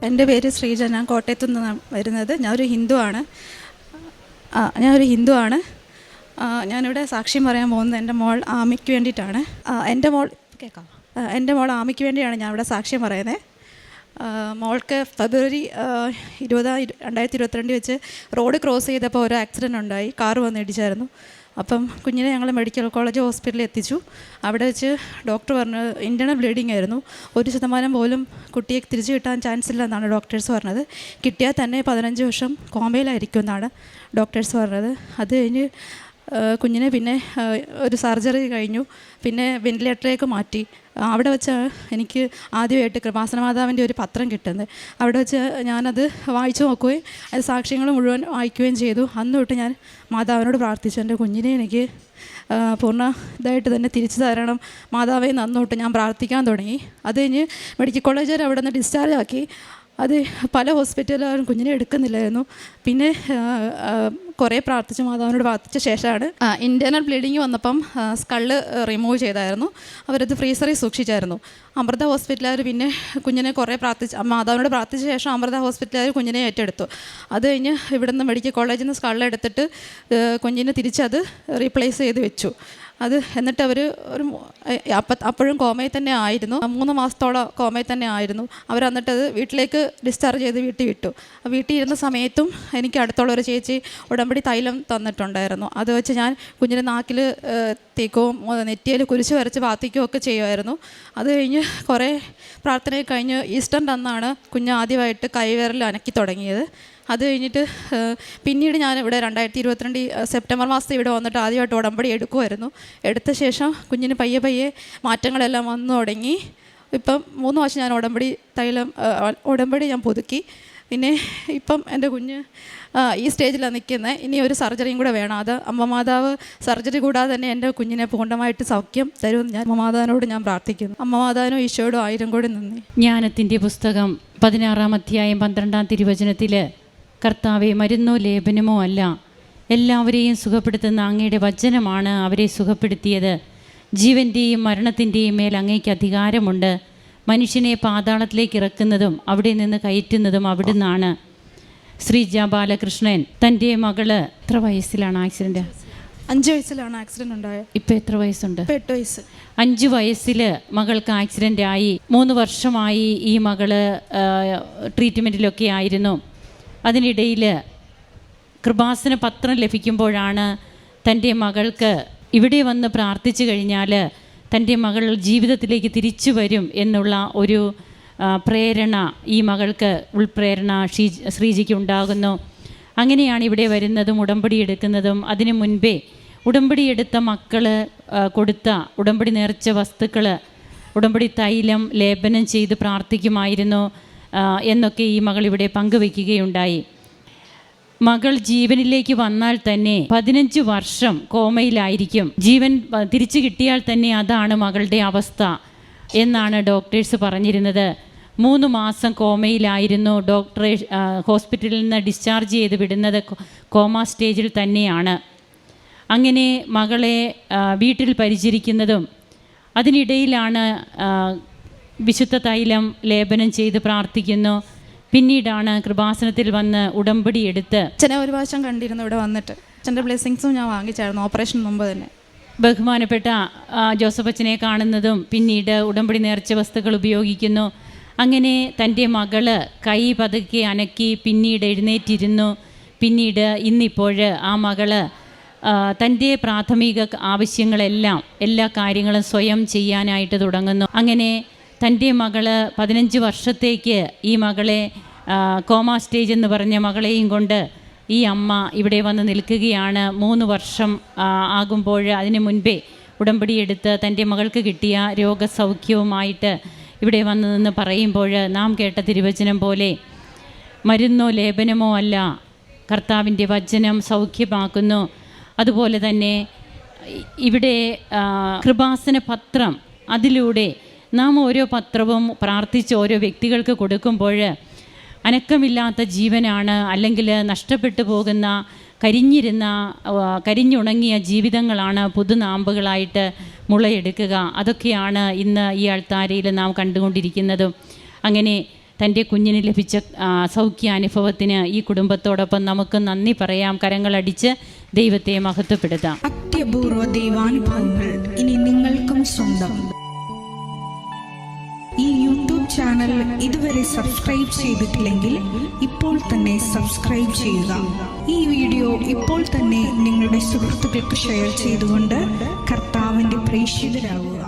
എൻ്റെ പേര് ശ്രീജ. ഞാൻ കോട്ടയത്തു നിന്നാണ് വരുന്നത്. ഞാനൊരു ഹിന്ദുവാണ്. ഞാനിവിടെ സാക്ഷ്യം പറയാൻ പോകുന്നത് എൻ്റെ മോൾ ആമിക്ക് വേണ്ടിയിട്ടാണ്. എൻ്റെ മോൾ ആമിക്ക് വേണ്ടിയാണ് ഞാനിവിടെ സാക്ഷ്യം പറയുന്നത്. മോൾക്ക് ഫെബ്രുവരി 2022 വെച്ച് റോഡ് ക്രോസ് ചെയ്തപ്പോൾ ഒരു ആക്സിഡൻ്റ് ഉണ്ടായി. കാറ് വന്ന് ഇടിച്ചായിരുന്നു. അപ്പം കുഞ്ഞിനെ ഞങ്ങൾ മെഡിക്കൽ കോളേജ് ഹോസ്പിറ്റലിൽ എത്തിച്ചു. അവിടെ വെച്ച് ഡോക്ടർ പറഞ്ഞു ഇൻറ്റേർണൽ ബ്ലീഡിങ് ആയിരുന്നു. 1% പോലും കുട്ടിയെ തിരിച്ചു കിട്ടാൻ ചാൻസ് ഇല്ലെന്നാണ് ഡോക്ടേഴ്സ് പറഞ്ഞത്. കിട്ടിയാൽ തന്നെ 15 വർഷം കോമയിലായിരിക്കും എന്നാണ് ഡോക്ടേഴ്സ് പറഞ്ഞത്. അത് കഴിഞ്ഞ് കുഞ്ഞിനെ പിന്നെ ഒരു സർജറി കഴിഞ്ഞു. പിന്നെ വെന്റിലേറ്ററിലേക്ക് മാറ്റി. അവിടെ വെച്ച് എനിക്ക് ആദ്യമായിട്ട് കൃപാസന മാതാവിൻ്റെ ഒരു പത്രം കിട്ടുന്നത്. അവിടെ വെച്ച് ഞാനത് വായിച്ചു നോക്കുകയും അത് സാക്ഷ്യങ്ങൾ മുഴുവൻ വായിക്കുകയും ചെയ്തു. അന്ന് തൊട്ട് ഞാൻ മാതാവിനോട് പ്രാർത്ഥിച്ചു, എൻ്റെ കുഞ്ഞിനെ എനിക്ക് പൂർണ്ണ ഇതായിട്ട് തന്നെ തിരിച്ചു തരണം മാതാവേ നന്നോട്ട് ഞാൻ പ്രാർത്ഥിക്കാൻ തുടങ്ങി. അത് കഴിഞ്ഞ് മെഡിക്കൽ കോളേജുകാർ അവിടെ നിന്ന് ഡിസ്ചാർജ് ആക്കി. അത് പല ഹോസ്പിറ്റലുകാരും കുഞ്ഞിനെ എടുക്കുന്നില്ലായിരുന്നു. പിന്നെ കുറേ പ്രാർത്ഥിച്ചു, മാതാവിനോട് പ്രാർത്ഥിച്ച ശേഷമാണ് ഇൻറ്റേർണൽ ബ്ലീഡിങ് വന്നപ്പം സ്കള്ള് റിമൂവ് ചെയ്തായിരുന്നു. അവരത് ഫ്രീസറിൽ സൂക്ഷിച്ചായിരുന്നു. അമൃത ഹോസ്പിറ്റലുകാർ പിന്നെ കുഞ്ഞിനെ കുറേ മാതാവിനോട് പ്രാർത്ഥിച്ച ശേഷം അമൃത ഹോസ്പിറ്റലുകാർ കുഞ്ഞിനെ ഏറ്റെടുത്തു. അത് കഴിഞ്ഞ് ഇവിടുന്ന് മെഡിക്കൽ കോളേജിൽ നിന്ന് സ്കള്ള് എടുത്തിട്ട് കുഞ്ഞിനെ തിരിച്ചത് റീപ്ലേസ് ചെയ്ത് വെച്ചു. അത് എന്നിട്ട് അവർ അപ്പോഴും കോമയിൽ തന്നെ ആയിരുന്നു. 3 മാസത്തോളം കോമയിൽ തന്നെ ആയിരുന്നു. അവർ എന്നിട്ടത് വീട്ടിലേക്ക് ഡിസ്ചാർജ് ചെയ്ത് വീട്ടിൽ വിട്ടു. വീട്ടിൽ ഇരുന്ന സമയത്തും എനിക്ക് അടുത്തുള്ളൊരു ചേച്ചി ഉടമ്പടി തൈലം തന്നിട്ടുണ്ടായിരുന്നു. അത് വെച്ച് ഞാൻ കുഞ്ഞിൻ്റെ നാക്കിൽ തേക്കവും നെറ്റിയിൽ കുരിശ് വരച്ച് പ്രാർത്ഥിക്കുകയും ഒക്കെ ചെയ്യുമായിരുന്നു. അത് കഴിഞ്ഞ് കുറേ പ്രാർത്ഥന കഴിഞ്ഞ് ഈസ്റ്ററിൻ്റെ അന്നാണ് കുഞ്ഞ് ആദ്യമായിട്ട് കൈവിരൽ അനക്കി തുടങ്ങിയത്. അത് കഴിഞ്ഞിട്ട് പിന്നീട് ഞാൻ ഇവിടെ 2022 സെപ്റ്റംബർ മാസത്തിൽ ഇവിടെ വന്നിട്ട് ആദ്യമായിട്ട് ഉടമ്പടി എടുക്കുമായിരുന്നു. എടുത്ത ശേഷം കുഞ്ഞിന് പയ്യെ മാറ്റങ്ങളെല്ലാം വന്നു തുടങ്ങി. ഇപ്പം 3 വർഷം ഞാൻ ഉടമ്പടി ഞാൻ പുതുക്കി. പിന്നെ ഇപ്പം എൻ്റെ കുഞ്ഞ് ഈ സ്റ്റേജിലാണ് നിൽക്കുന്നത്. ഇനി ഒരു സർജറിയും കൂടെ വേണം. അത് അമ്മ മാതാവ് സർജറി കൂടാതെ തന്നെ എൻ്റെ കുഞ്ഞിനെ പൂർണ്ണമായിട്ട് സൗഖ്യം തരുമെന്ന് ഞാൻ അമ്മ മാതാവിനോട് ഞാൻ പ്രാർത്ഥിക്കുന്നു. അമ്മ മാതാവിനും ഈശോയോടും 1000 കോടി നന്ദി. ജ്ഞാനത്തിൻ്റെ പുസ്തകം 16-ാം അധ്യായം 12-ാം തിരുവചനത്തിൽ കർത്താവെ മരുന്നോ ലേപനമോ അല്ല, എല്ലാവരെയും സുഖപ്പെടുത്തുന്ന അങ്ങയുടെ വചനമാണ് അവരെ സുഖപ്പെടുത്തിയത്. ജീവൻ്റെയും മരണത്തിൻ്റെയും മേൽ അങ്ങയ്ക്ക് അധികാരമുണ്ട്. മനുഷ്യനെ പാതാളത്തിലേക്ക് ഇറക്കുന്നതും അവിടെ നിന്ന് കയറ്റുന്നതും അവിടുന്നാണ്. ശ്രീജ ബാലകൃഷ്ണൻ തൻ്റെ മകള് എത്ര വയസ്സിലാണ് ആക്സിഡൻറ്റ്? 5 വയസ്സിലാണ് ആക്സിഡൻറ്റ് ഉണ്ടായത്. ഇപ്പോൾ എത്ര വയസ്സുണ്ട്? 8 വയസ്സ്. 5 വയസ്സിൽ മകൾക്ക് ആക്സിഡൻ്റ് ആയി. 3 വർഷമായി ഈ മകള് ട്രീറ്റ്മെൻറ്റിലൊക്കെ ആയിരുന്നു. അതിനിടയിൽ കൃപാസന പത്രം ലഭിക്കുമ്പോഴാണ് തൻ്റെ മകൾക്ക് ഇവിടെ വന്ന് പ്രാർത്ഥിച്ചു കഴിഞ്ഞാൽ തൻ്റെ മകൾ ജീവിതത്തിലേക്ക് തിരിച്ചു വരും എന്നുള്ള ഒരു പ്രേരണ ഈ മകൾക്ക് ഉൾപ്രേരണ ശ്രീജിക്ക് ഉണ്ടാകുന്നു. അങ്ങനെയാണ് ഇവിടെ വരുന്നതും ഉടമ്പടി എടുക്കുന്നതും. അതിനു മുൻപേ ഉടമ്പടി എടുത്ത മക്കൾ കൊടുത്ത ഉടമ്പടി നേർച്ച വസ്തുക്കൾ ഉടമ്പടി തൈലം ലേപനം ചെയ്ത് പ്രാർത്ഥിക്കുമായിരുന്നു എന്നൊക്കെ ഈ മകൾ ഇവിടെ പങ്കുവയ്ക്കുകയുണ്ടായി. മകൾ ജീവനിലേക്ക് വന്നാൽ തന്നെ 15 വർഷം കോമയിലായിരിക്കും. ജീവൻ തിരിച്ചു കിട്ടിയാൽ തന്നെ അതാണ് മകളുടെ അവസ്ഥ എന്നാണ് ഡോക്ടേഴ്സ് പറഞ്ഞിരുന്നത്. 3 മാസം കോമയിലായിരുന്നു. ഡോക്ടറെ ഹോസ്പിറ്റലിൽ നിന്ന് ഡിസ്ചാർജ് ചെയ്ത് വിടുന്നത് കോമ സ്റ്റേജിൽ തന്നെയാണ്. അങ്ങനെ മകളെ വീട്ടിൽ പരിചരിക്കുന്നതും അതിനിടയിലാണ് വിശുദ്ധ തൈലം ലേപനം ചെയ്ത് പ്രാർത്ഥിക്കുന്നു. പിന്നീടാണ് കൃപാസനത്തിൽ വന്ന് ഉടമ്പടി എടുത്ത് അച്ഛനെ ഒരു പ്രാവശ്യം കണ്ടിരുന്നു ഇവിടെ വന്നിട്ട്. അച്ഛൻ്റെ ബ്ലെസ്സിങ്സും ഞാൻ വാങ്ങിച്ചായിരുന്നു ഓപ്പറേഷൻ മുമ്പ് തന്നെ. ബഹുമാനപ്പെട്ട ജോസഫ് അച്ഛനെ കാണുന്നതും പിന്നീട് ഉടമ്പടി നേർച്ച വസ്തുക്കൾ ഉപയോഗിക്കുന്നു. അങ്ങനെ തൻ്റെ മകള് കൈ പതുക്കെ അനക്കി പിന്നീട് എഴുന്നേറ്റിരുന്നു. പിന്നീട് ഇന്നിപ്പോൾ ആ മകള് തൻ്റെ പ്രാഥമിക ആവശ്യങ്ങളെല്ലാം എല്ലാ കാര്യങ്ങളും സ്വയം ചെയ്യാനായിട്ട് തുടങ്ങുന്നു. അങ്ങനെ തൻ്റെ മകള് 15 വർഷത്തേക്ക് ഈ മകളെ കോമ സ്റ്റേജ് എന്ന് പറഞ്ഞ മകളെയും കൊണ്ട് ഈ അമ്മ ഇവിടെ വന്ന് നിൽക്കുകയാണ്. 3 വർഷം ആകുമ്പോൾ അതിനു മുൻപേ ഉടമ്പടിയെടുത്ത് തൻ്റെ മകൾക്ക് കിട്ടിയ രോഗസൗഖ്യവുമായിട്ട് ഇവിടെ വന്ന് നിന്ന് പറയുമ്പോൾ നാം കേട്ട തിരുവചനം പോലെ മരുന്നോ ലേപനമോ അല്ല, കർത്താവിൻ്റെ വചനം സൗഖ്യമാക്കുന്നു. അതുപോലെ തന്നെ ഇവിടെ കൃപാസന പത്രം, അതിലൂടെ നാം ഓരോ പത്രവും പ്രാർത്ഥിച്ച് ഓരോ വ്യക്തികൾക്ക് കൊടുക്കുമ്പോൾ അനക്കമില്ലാത്ത ജീവനാണ്, അല്ലെങ്കിൽ നഷ്ടപ്പെട്ടു പോകുന്ന കരിഞ്ഞുണങ്ങിയ ജീവിതങ്ങളാണ് പുതുനാമ്പുകളായിട്ട് മുളയെടുക്കുക. അതൊക്കെയാണ് ഇന്ന് ഈ അൾത്താരയിൽ നാം കണ്ടുകൊണ്ടിരിക്കുന്നതും. അങ്ങനെ തൻ്റെ കുഞ്ഞിന് ലഭിച്ച സൗഖ്യാനുഭവത്തിന് ഈ കുടുംബത്തോടൊപ്പം നമുക്ക് നന്ദി പറയാം. കരങ്ങളടിച്ച് ദൈവത്തെ മഹത്വപ്പെടുത്താം. അത്യപൂർവ ദൈവാനുഭവങ്ങൾ ഇനി നിങ്ങൾക്കും സ്വന്തം. ഈ യൂട്യൂബ് ചാനൽ ഇതുവരെ സബ്സ്ക്രൈബ് ചെയ്തിട്ടില്ലെങ്കിൽ ഇപ്പോൾ തന്നെ സബ്സ്ക്രൈബ് ചെയ്യുക. ഈ വീഡിയോ ഇപ്പോൾ തന്നെ നിങ്ങളുടെ സുഹൃത്തുക്കൾക്ക് ഷെയർ ചെയ്തുകൊണ്ട് കർത്താവിൻ്റെ പ്രേക്ഷിതരാകുക.